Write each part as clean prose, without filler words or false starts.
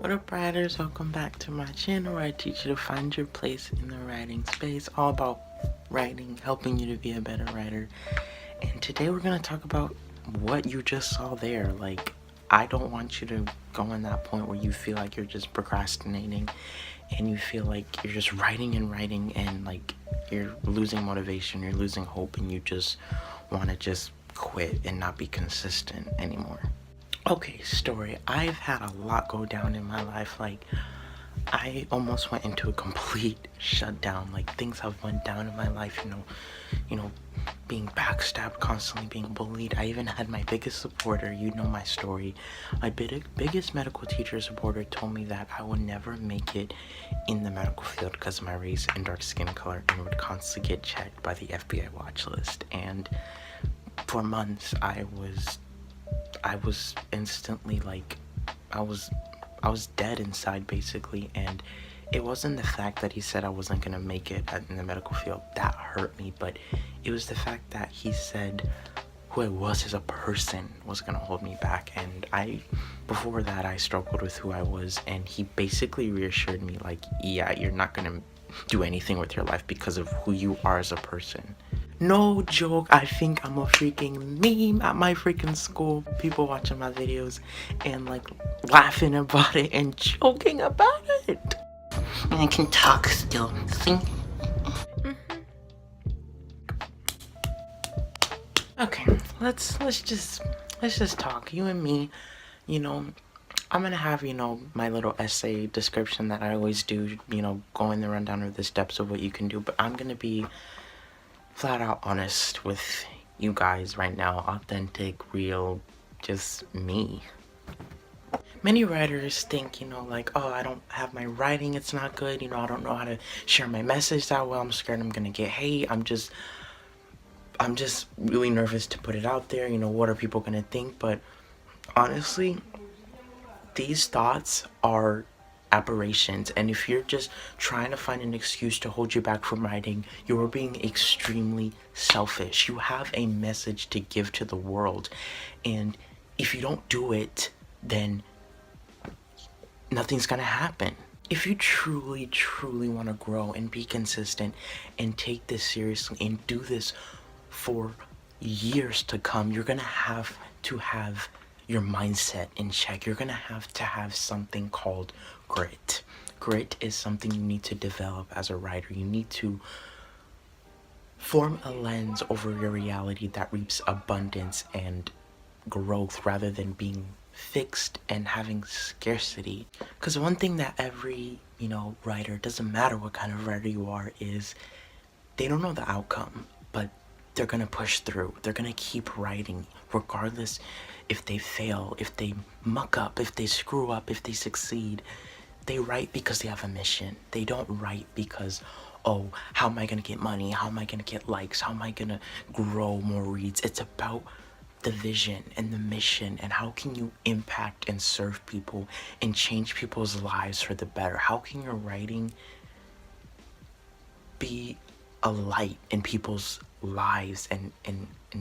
What up, writers? Welcome back to my channel where I teach you to find your place in the writing space. All about writing, helping you to be a better writer. And today we're going to talk about what you just saw there. Like, I don't want you to go in that point where you feel like you're just procrastinating and you feel like you're just writing and like you're losing motivation, you're losing hope, and you just want to just quit and not be consistent anymore. Okay, story. I've had a lot go down in my life. Like, I almost went into a complete shutdown. Like, things have went down in my life, you know, being backstabbed, constantly being bullied. I even had my biggest supporter, you know my story. My biggest medical teacher supporter told me that I would never make it in the medical field because of my race and dark skin color, and would constantly get checked by the FBI Watchlist. And for months, I was instantly like, I was dead inside basically. And it wasn't the fact that he said I wasn't gonna make it in the medical field that hurt me, but it was the fact that he said who I was as a person was gonna hold me back. And before that, I struggled with who I was, and he basically reassured me like, yeah, you're not gonna do anything with your life because of who you are as a person. No joke, I think I'm a freaking meme at my freaking school. People watching my videos and like laughing about it and joking about it. And I can talk still. See? Okay, let's just talk. You and me, you know, I'm gonna have, my little essay description that I always do, going the rundown of the steps of what you can do, but I'm gonna be flat out honest with you guys right now. Authentic, real, just me. Many writers think, like, oh, I don't have my writing, it's not good, I don't know how to share my message that well, I'm scared I'm gonna get hate, I'm just really nervous to put it out there, what are people gonna think? But honestly, these thoughts are aberrations, and if you're just trying to find an excuse to hold you back from writing, you are being extremely selfish. You have a message to give to the world, and if you don't do it, then nothing's gonna happen. If you truly want to grow and be consistent and take this seriously and do this for years to come, you're gonna have to have your mindset in check. You're gonna have to have something called grit. Grit is something you need to develop as a writer. You need to form a lens over your reality that reaps abundance and growth rather than being fixed and having scarcity. Because one thing that every writer, doesn't matter what kind of writer you are, is they don't know the outcome, but they're gonna push through. They're gonna keep writing regardless if they fail, if they muck up, if they screw up, if they succeed. They write because they have a mission. They don't write because, oh, how am I gonna get money? How am I gonna get likes? How am I gonna grow more reads? It's about the vision and the mission, and how can you impact and serve people and change people's lives for the better? How can your writing be a light in people's lives and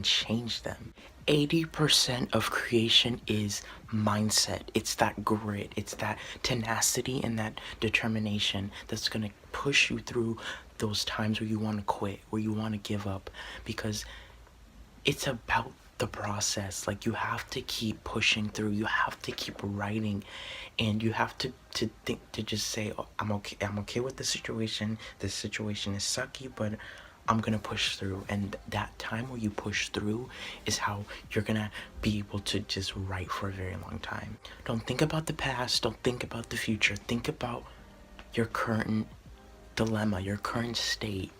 change them? 80% of creation is mindset. It's that grit, it's that tenacity and that determination that's gonna push you through those times where you want to quit, where you want to give up, because it's about the process. Like, you have to keep pushing through, you have to keep writing, and you have to think, to just say, oh, I'm okay with the situation. This situation is sucky, but I'm gonna push through. And that time where you push through is how you're gonna be able to just write for a very long time. Don't think about the past, don't think about the future, think about your current dilemma, your current state.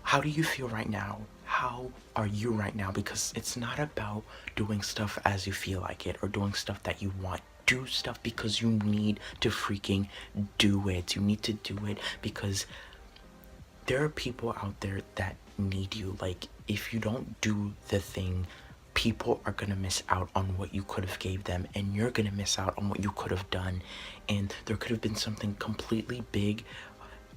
How do you feel right now? How are you right now? Because it's not about doing stuff as you feel like it or doing stuff that you want. Do stuff because you need to freaking do it. You need to do it because there are people out there that need you. Like, if you don't do the thing, people are gonna miss out on what you could have gave them, and you're gonna miss out on what you could have done. And there could have been something completely big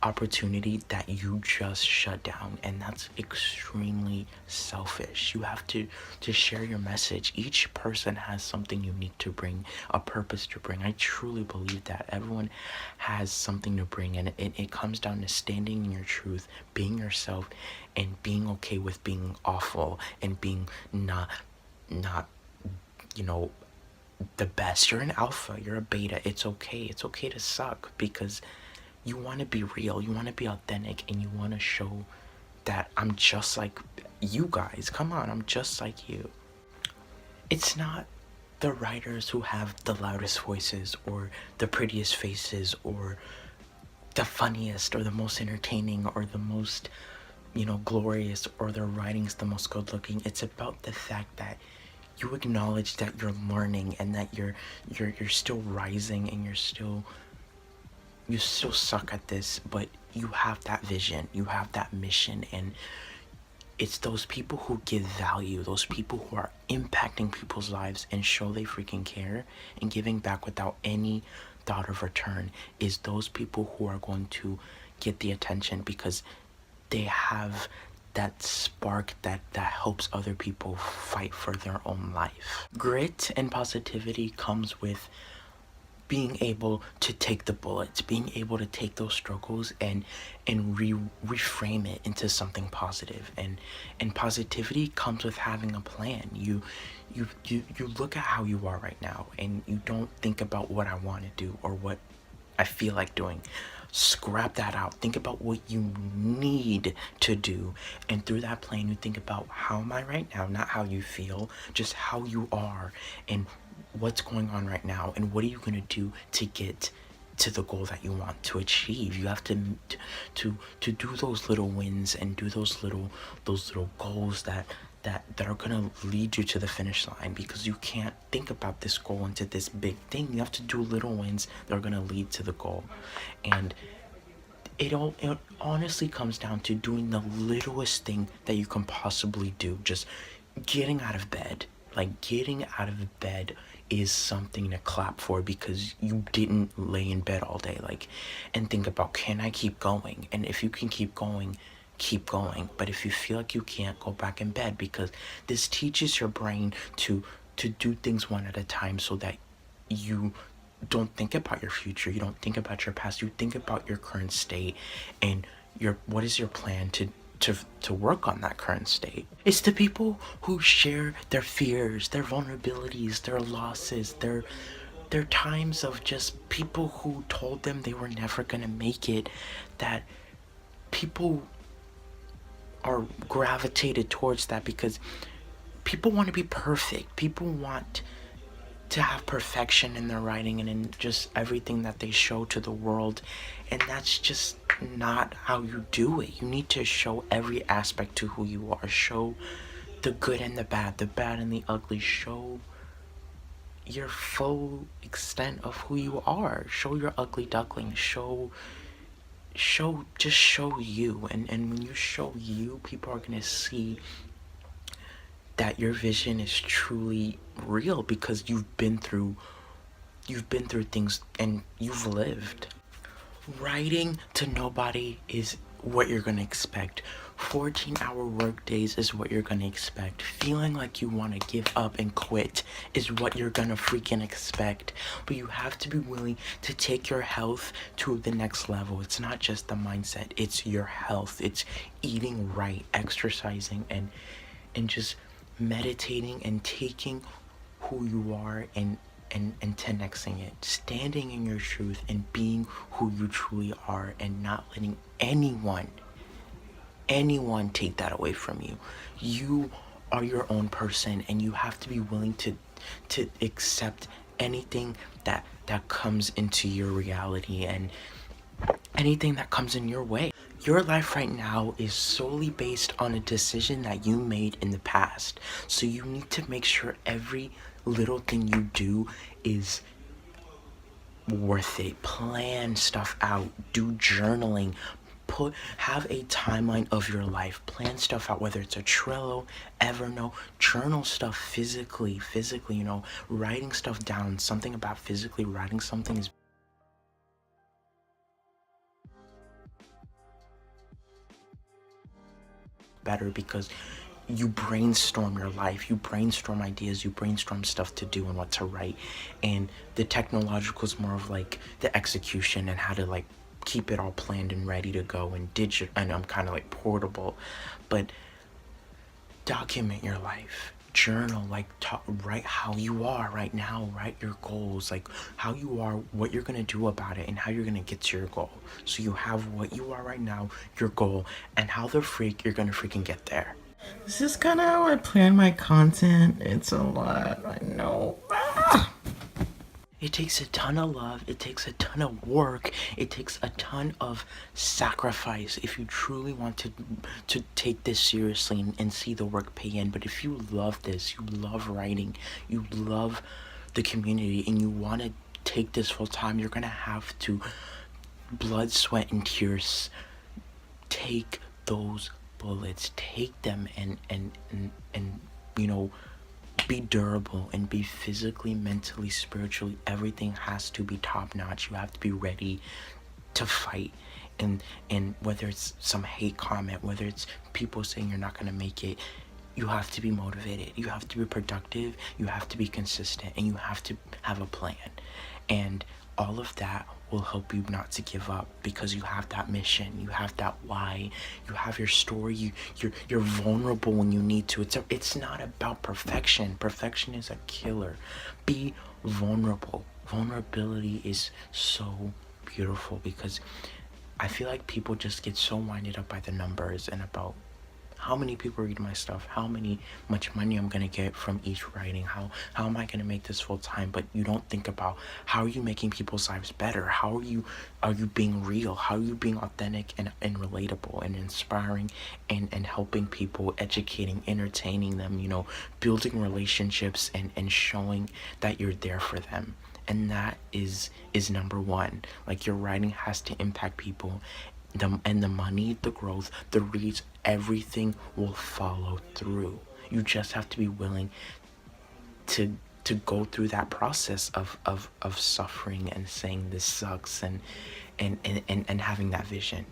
opportunity that you just shut down, and that's extremely selfish. You have to share your message. Each person has something unique to bring, a purpose to bring. I truly believe that everyone has something to bring, and it comes down to standing in your truth, being yourself, and being okay with being awful and being not you know the best. You're an alpha, you're a beta. It's okay. It's okay to suck, because you want to be real, you want to be authentic, and you want to show that I'm just like you guys. Come on, I'm just like you. It's not the writers who have the loudest voices or the prettiest faces or the funniest or the most entertaining or the most, glorious, or their writing's the most good looking. It's about the fact that you acknowledge that you're learning and that you're still rising, and you still suck at this, but you have that vision, you have that mission. And it's those people who give value, those people who are impacting people's lives and show they freaking care and giving back without any thought of return, is those people who are going to get the attention, because they have that spark that helps other people fight for their own life. Grit and positivity comes with being able to take the bullets, being able to take those struggles and reframe it into something positive. And positivity comes with having a plan. You look at how you are right now, and you don't think about what I want to do or what I feel like doing. Scrap that out. Think about what you need to do, and through that plan you think about, how am I right now? Not how you feel, just how you are, and what's going on right now, and what are you going to do to get to the goal that you want to achieve. You have to do those little wins and do those little goals that are going to lead you to the finish line, because you can't think about this goal into this big thing. You have to do little wins that are going to lead to the goal. And it honestly comes down to doing the littlest thing that you can possibly do. Just getting out of bed. Like, getting out of bed is something to clap for, because you didn't lay in bed all day. Like, and think about, can I keep going? And if you can keep going, keep going. But if you feel like you can't, go back in bed, because this teaches your brain to do things one at a time, so that you don't think about your future, you don't think about your past, you think about your current state, and what is your plan to work on that current state. It's the people who share their fears, their vulnerabilities, their losses, their times of just people who told them they were never gonna make it, that people are gravitated towards that, because people want to be perfect. People want to have perfection in their writing and in just everything that they show to the world, and that's just not how you do it. You need to show every aspect to who you are. Show the good and the bad and the ugly. Show your full extent of who you are. Show your ugly duckling. Just show you. And when you show you, people are gonna see that your vision is truly real, because you've been through things and you've lived. Writing to nobody is what you're gonna expect. 14-hour work days is what you're gonna expect. Feeling like you want to give up and quit is what you're gonna freaking expect. But you have to be willing to take your health to the next level. It's not just the mindset, it's your health. It's eating right, exercising, and just meditating, and taking who you are and 10xing it, standing in your truth and being who you truly are, and not letting anyone take that away from you. You are your own person, and you have to be willing to accept anything that comes into your reality, and anything that comes in your way. Your life right now is solely based on a decision that you made in the past. So you need to make sure every little thing you do is worth it. Plan stuff out. Do journaling. Have a timeline of your life. Plan stuff out, whether it's a Trello, Evernote. Journal stuff physically, writing stuff down. Something about physically writing something is better because you brainstorm your life, you brainstorm ideas, you brainstorm stuff to do and what to write. And the technological is more of like the execution and how to like keep it all planned and ready to go and digital, and I'm kind of like portable. But document your life, journal, like write how you are right now, write your goals, like how you are, what you're gonna do about it, and how you're gonna get to your goal. So you have what you are right now, your goal, and how the freak you're gonna freaking get there. This is kind of how I plan my content. It's a lot, I know. It takes a ton of love, it takes a ton of work, it takes a ton of sacrifice if you truly want to take this seriously and see the work pay in. But if you love this, you love writing, you love the community, and you want to take this full time, you're gonna have to blood, sweat, and tears take those bullets, take them and you know, be durable and be physically, mentally, spiritually. Everything has to be top notch. You have to be ready to fight. And whether it's some hate comment, whether it's people saying you're not gonna make it, you have to be motivated, you have to be productive, you have to be consistent, and you have to have a plan. And all of that will help you not to give up because you have that mission, you have that why, you have your story, you're vulnerable when you need to. It's not about perfection. Perfection is a killer. Be vulnerable. Vulnerability is so beautiful because I feel like people just get so winded up by the numbers and about how many people read my stuff, how much money I'm gonna get from each writing, how am I gonna make this full time. But you don't think about how are you making people's lives better, how are you being real, how are you being authentic and relatable and inspiring and helping people, educating, entertaining them, you know, building relationships and showing that you're there for them. And that is number one. Like, your writing has to impact people. And the money, the growth, the reads, everything will follow through. You just have to be willing to go through that process of suffering and saying this sucks and having that vision.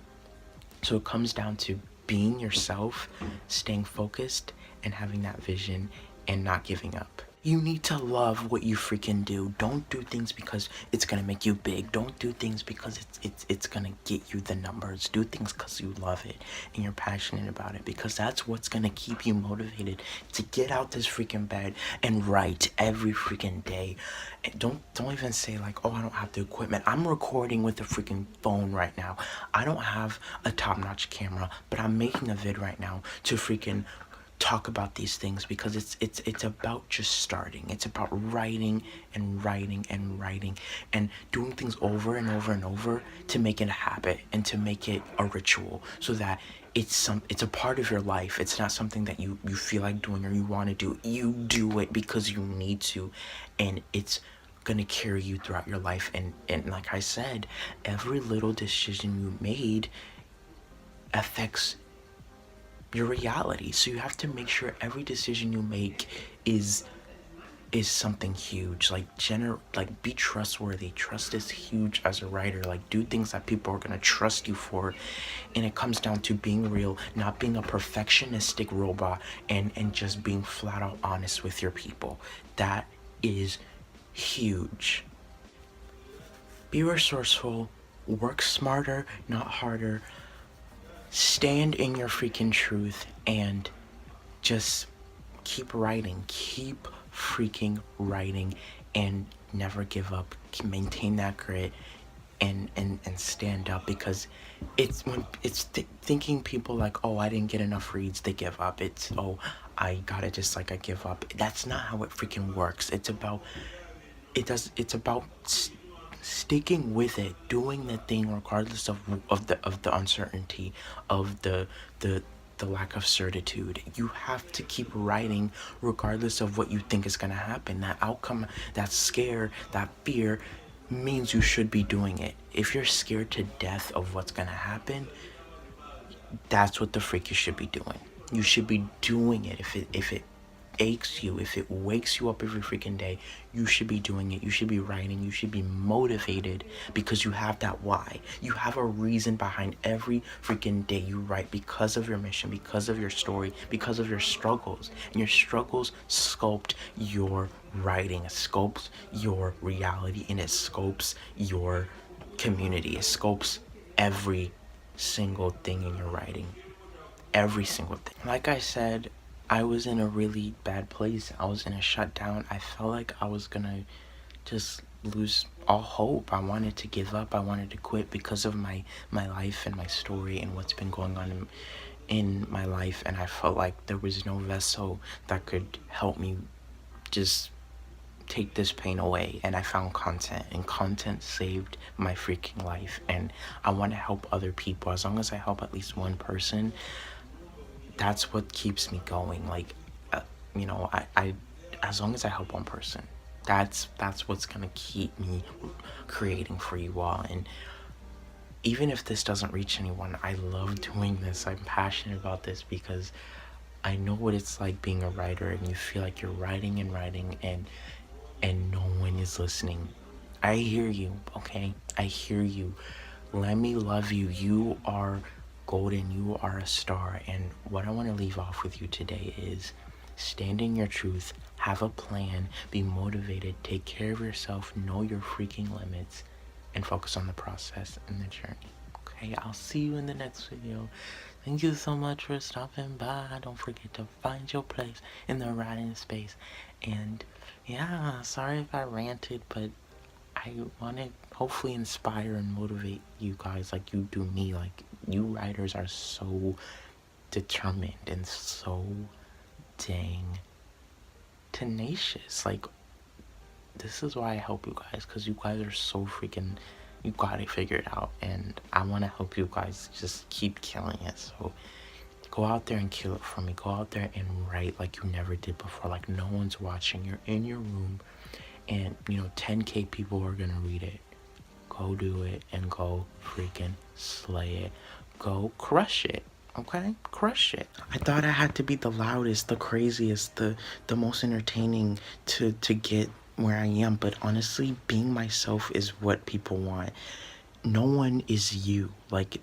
So it comes down to being yourself, staying focused, and having that vision and not giving up. You need to love what you freaking do. Don't do things because it's gonna make you big. Don't do things because it's gonna get you the numbers. Do things because you love it and you're passionate about it, because that's what's gonna keep you motivated to get out this freaking bed and write every freaking day. And don't even say like, oh, I don't have the equipment. I'm recording with a freaking phone right now. I don't have a top-notch camera, but I'm making a vid right now to freaking talk about these things because it's about just starting. It's about writing and writing and writing and doing things over and over and over to make it a habit and to make it a ritual, so that it's a part of your life. It's not something that you feel like doing or you want to do. You do it because you need to, and it's gonna carry you throughout your life. And like I said, every little decision you made affects your reality. So you have to make sure every decision you make is something huge. Like be trustworthy. Trust is huge as a writer. Like, do things that people are gonna trust you for. And it comes down to being real, not being a perfectionistic robot, and just being flat out honest with your people. That is huge. Be resourceful, work smarter, not harder. Stand in your freaking truth and just keep writing. Keep freaking writing and never give up. Maintain that grit and stand up, because it's when it's thinking people like, oh, I didn't get enough reads, they give up. It's, oh, I got it, just like I give up. That's not how it freaking works. It's about sticking with it, doing the thing regardless of the uncertainty, of the lack of certitude. You have to keep writing regardless of what you think is going to happen. That outcome, that scare, that fear means you should be doing it. If you're scared to death of what's going to happen, that's what the freak you should be doing. You should be doing it if it aches you, if it wakes you up every freaking day, you should be doing it. You should be writing. You should be motivated because you have that why. You have a reason behind every freaking day you write, because of your mission, because of your story, because of your struggles. And your struggles sculpt your writing. It sculpts your reality, and it sculpts your community. It sculpts every single thing in your writing. Every single thing. Like I said, I was in a really bad place. I was in a shutdown. I felt like I was gonna just lose all hope. I wanted to give up. I wanted to quit because of my life and my story and what's been going on in my life. And I felt like there was no vessel that could help me just take this pain away. And I found content, and content saved my freaking life. And I want to help other people. As long as I help at least one person, that's what keeps me going. Like, I as long as I help one person, that's what's gonna keep me creating for you all. And even if this doesn't reach anyone, I love doing this. I'm passionate about this because I know what it's like being a writer, and you feel like you're writing and writing, and no one is listening. I hear you, okay? I hear you. Let me love you. You are golden. You are a star. And what I want to leave off with you today is stand in your truth, have a plan, be motivated, take care of yourself, know your freaking limits, and focus on the process and the journey. Okay, I'll see you in the next video. Thank you so much for stopping by. Don't forget to find your place in the writing space. And yeah, sorry if I ranted, but I want to hopefully inspire and motivate you guys like you do me. Like, you writers are so determined and so dang tenacious. Like, this is why I help you guys, because you guys are so freaking, you got it figured out, and I want to help you guys just keep killing it. So go out there and kill it for me. Go out there and write like you never did before, like no one's watching. You're in your room, and 10K people are gonna read it. Go do it and go freaking slay it. Go crush it. Okay, crush it. I thought I had to be the loudest, the craziest, the most entertaining to get where I am, but honestly, being myself is what people want. No one is you. Like,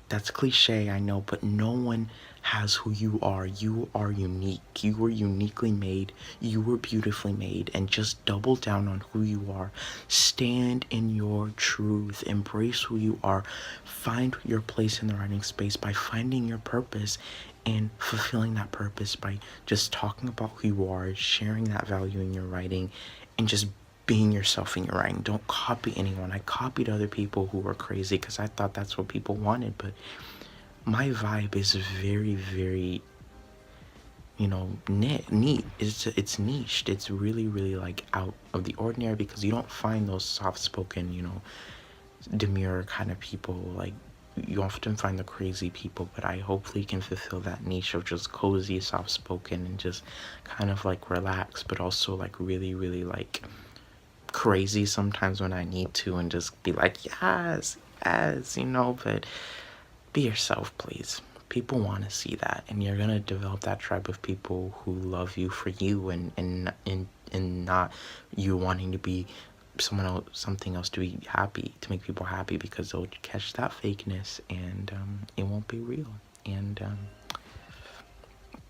that's cliche, I know, but no one has who you are. You are unique. You were uniquely made. You were beautifully made. And just double down on who you are. Stand in your truth. Embrace who you are. Find your place in the writing space by finding your purpose and fulfilling that purpose by just talking about who you are, sharing that value in your writing, and just being yourself in your writing. Don't copy anyone. I copied other people who were crazy because I thought that's what people wanted, but my vibe is very, very, neat. It's niched. It's really, really like out of the ordinary, because you don't find those soft-spoken, demure kind of people. Like, you often find the crazy people, but I hopefully can fulfill that niche of just cozy, soft-spoken, and just kind of like relaxed, but also like really, really like crazy sometimes when I need to, and just be like, yes, but be yourself, please. People want to see that, and you're gonna develop that tribe of people who love you for you, and not you wanting to be someone else, something else, to be happy, to make people happy, because they'll catch that fakeness, and it won't be real, and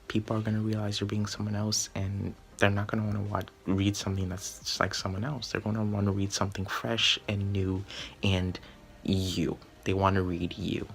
people are gonna realize you're being someone else, and they're not going to want to read something that's just like someone else. They're going to want to read something fresh and new and you. They want to read you.